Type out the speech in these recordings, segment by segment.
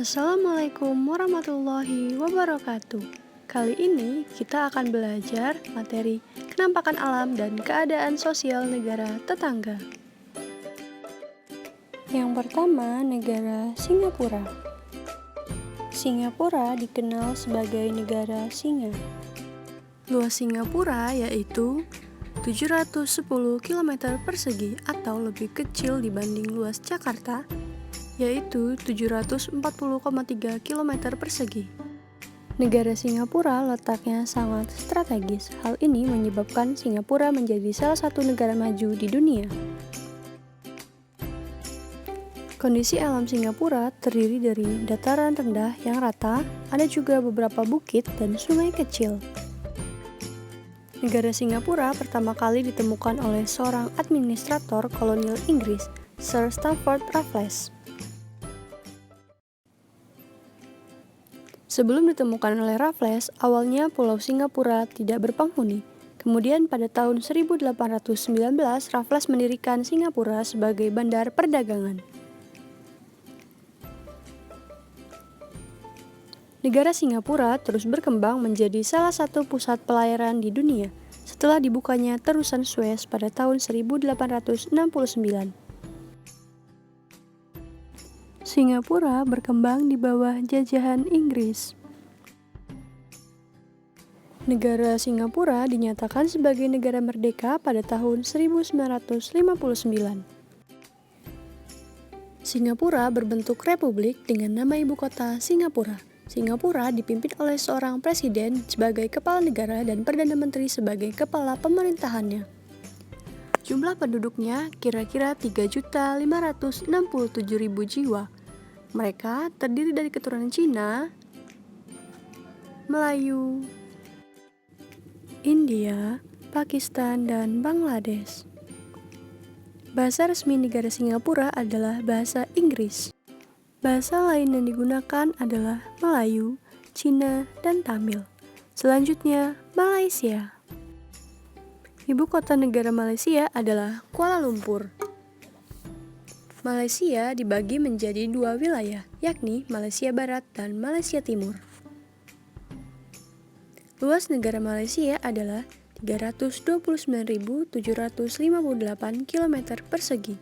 Assalamualaikum warahmatullahi wabarakatuh. Kali ini kita akan belajar materi kenampakan alam dan keadaan sosial negara tetangga. Yang pertama, negara Singapura. Singapura dikenal sebagai negara singa. Luas Singapura yaitu 710 km persegi atau lebih kecil dibanding luas Jakarta, yaitu 740,3 km persegi. Negara Singapura letaknya sangat strategis. Hal ini menyebabkan Singapura menjadi salah satu negara maju di dunia. Kondisi alam Singapura terdiri dari dataran rendah yang rata, ada juga beberapa bukit dan sungai kecil. Negara Singapura pertama kali ditemukan oleh seorang administrator kolonial Inggris, Sir Stamford Raffles. Sebelum ditemukan oleh Raffles, awalnya Pulau Singapura tidak berpenghuni. Kemudian pada tahun 1819, Raffles mendirikan Singapura sebagai bandar perdagangan. Negara Singapura terus berkembang menjadi salah satu pusat pelayaran di dunia setelah dibukanya terusan Suez pada tahun 1869. Singapura berkembang di bawah jajahan Inggris. Negara Singapura dinyatakan sebagai negara merdeka pada tahun 1959. Singapura berbentuk republik dengan nama ibu kota Singapura. Singapura dipimpin oleh seorang presiden sebagai kepala negara dan perdana menteri sebagai kepala pemerintahannya. Jumlah penduduknya kira-kira 3.567.000 jiwa. Mereka terdiri dari keturunan Cina, Melayu, India, Pakistan, dan Bangladesh. Bahasa resmi negara Singapura adalah bahasa Inggris. Bahasa lain yang digunakan adalah Melayu, Cina, dan Tamil. Selanjutnya, Malaysia. Ibu kota negara Malaysia adalah Kuala Lumpur. Malaysia dibagi menjadi dua wilayah, yakni Malaysia Barat dan Malaysia Timur. Luas negara Malaysia adalah 329.758 km persegi.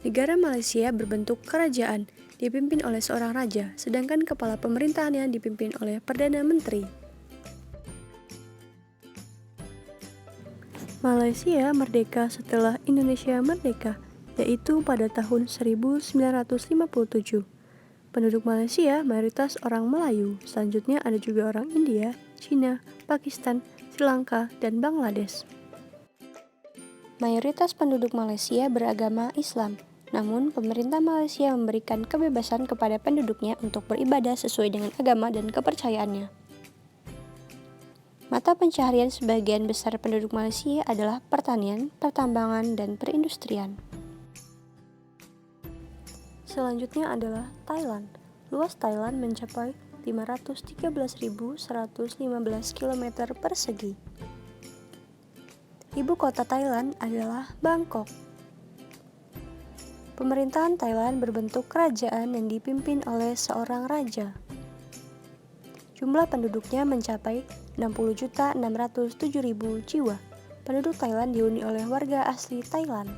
Negara Malaysia berbentuk kerajaan, dipimpin oleh seorang raja, sedangkan kepala pemerintahannya dipimpin oleh Perdana Menteri. Malaysia merdeka setelah Indonesia merdeka, yaitu pada tahun 1957. Penduduk Malaysia mayoritas orang Melayu, selanjutnya ada juga orang India, Cina, Pakistan, Sri Lanka, dan Bangladesh. Mayoritas penduduk Malaysia beragama Islam, namun pemerintah Malaysia memberikan kebebasan kepada penduduknya untuk beribadah sesuai dengan agama dan kepercayaannya. Mata pencaharian sebagian besar penduduk Malaysia adalah pertanian, pertambangan, dan perindustrian. Selanjutnya adalah Thailand. Luas Thailand mencapai 513.115 km persegi. Ibu kota Thailand adalah Bangkok. Pemerintahan Thailand berbentuk kerajaan yang dipimpin oleh seorang raja. Jumlah penduduknya mencapai 60.607.000 jiwa. Penduduk Thailand dihuni oleh warga asli Thailand.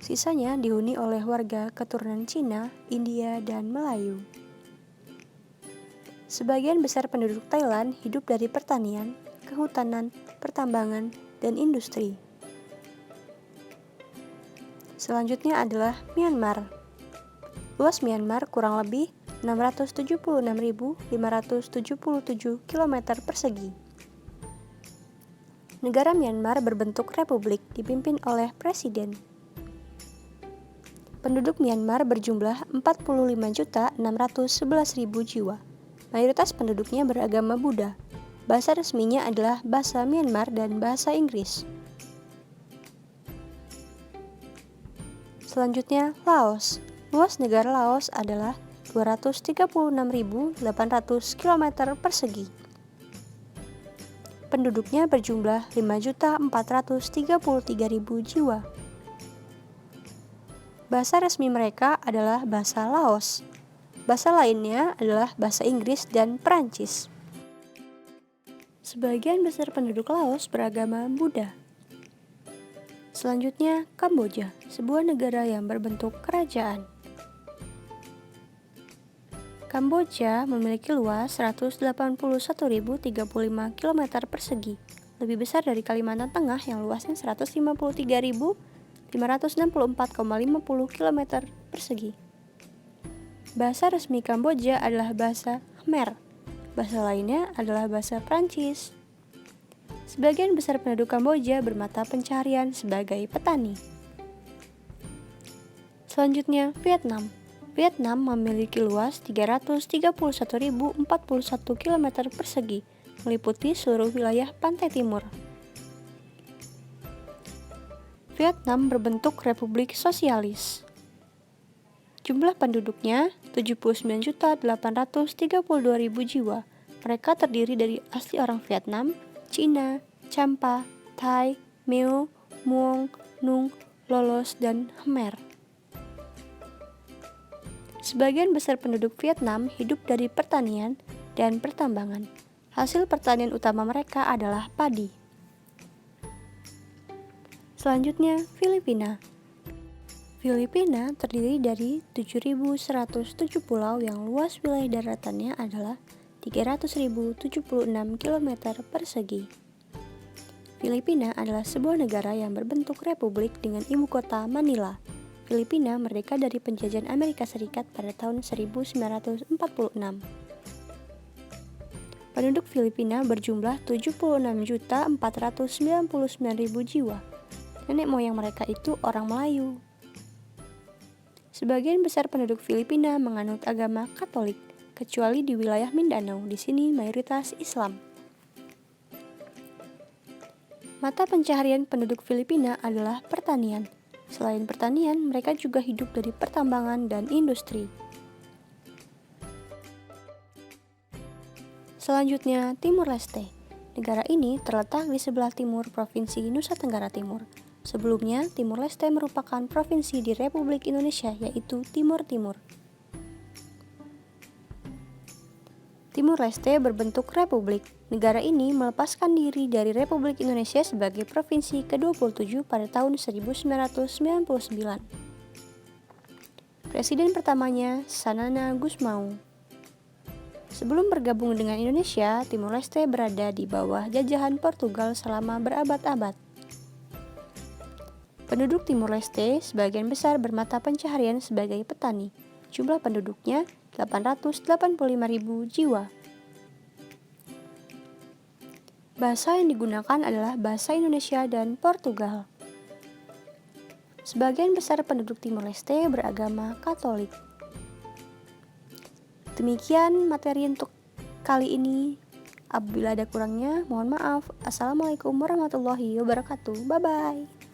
Sisanya dihuni oleh warga keturunan Cina, India, dan Melayu. Sebagian besar penduduk Thailand hidup dari pertanian, kehutanan, pertambangan, dan industri. Selanjutnya adalah Myanmar. Luas Myanmar kurang lebih 676.577 km persegi. Negara Myanmar berbentuk republik dipimpin oleh presiden. Penduduk Myanmar berjumlah 45.611.000 jiwa. Mayoritas penduduknya beragama Buddha. Bahasa resminya adalah bahasa Myanmar dan bahasa Inggris. Selanjutnya, Laos. Luas negara Laos adalah 236.800 km persegi. Penduduknya berjumlah 5.433.000 jiwa. Bahasa resmi mereka adalah bahasa Laos. Bahasa lainnya adalah bahasa Inggris dan Perancis. Sebagian besar penduduk Laos beragama Buddha. Selanjutnya, Kamboja, sebuah negara yang berbentuk kerajaan. Kamboja memiliki luas 181.035 km persegi, lebih besar dari Kalimantan Tengah yang luasnya 153.564,50 km persegi. Bahasa resmi Kamboja adalah bahasa Khmer. Bahasa lainnya adalah bahasa Prancis. Sebagian besar penduduk Kamboja bermata pencaharian sebagai petani. Selanjutnya, Vietnam. Vietnam memiliki luas 331.041 km persegi, meliputi seluruh wilayah pantai timur. Vietnam berbentuk republik sosialis. Jumlah penduduknya 79.832.000 jiwa. Mereka terdiri dari asli orang Vietnam, Cina, Champa, Thai, Meo, Muong, Nung, Lolos, dan Khmer. Sebagian besar penduduk Vietnam hidup dari pertanian dan pertambangan. Hasil pertanian utama mereka adalah padi. Selanjutnya, Filipina. Filipina terdiri dari 7.107 pulau yang luas wilayah daratannya adalah 300.076 km persegi. Filipina adalah sebuah negara yang berbentuk republik dengan ibu kota Manila. Filipina merdeka dari penjajahan Amerika Serikat pada tahun 1946. Penduduk Filipina berjumlah 76.499.000 jiwa. Nenek moyang mereka itu orang Melayu. Sebagian besar penduduk Filipina menganut agama Katolik, kecuali di wilayah Mindanao. Di sini mayoritas Islam. Mata pencaharian penduduk Filipina adalah pertanian. Selain pertanian, mereka juga hidup dari pertambangan dan industri. Selanjutnya, Timur Leste. Negara ini terletak di sebelah timur Provinsi Nusa Tenggara Timur. Sebelumnya, Timur Leste merupakan provinsi di Republik Indonesia, yaitu Timur Timur. Timur Leste berbentuk republik. Negara ini melepaskan diri dari Republik Indonesia sebagai provinsi ke-27 pada tahun 1999. Presiden pertamanya Sanana Gusmao. Sebelum bergabung dengan Indonesia, Timur Leste berada di bawah jajahan Portugal selama berabad-abad. Penduduk Timur Leste sebagian besar bermata pencaharian sebagai petani. Jumlah penduduknya 885.000 jiwa. Bahasa yang digunakan adalah bahasa Indonesia dan Portugal. Sebagian besar penduduk Timor Leste beragama Katolik. Demikian materi untuk kali ini. Apabila ada kurangnya, mohon maaf. Assalamualaikum warahmatullahi wabarakatuh. Bye-bye.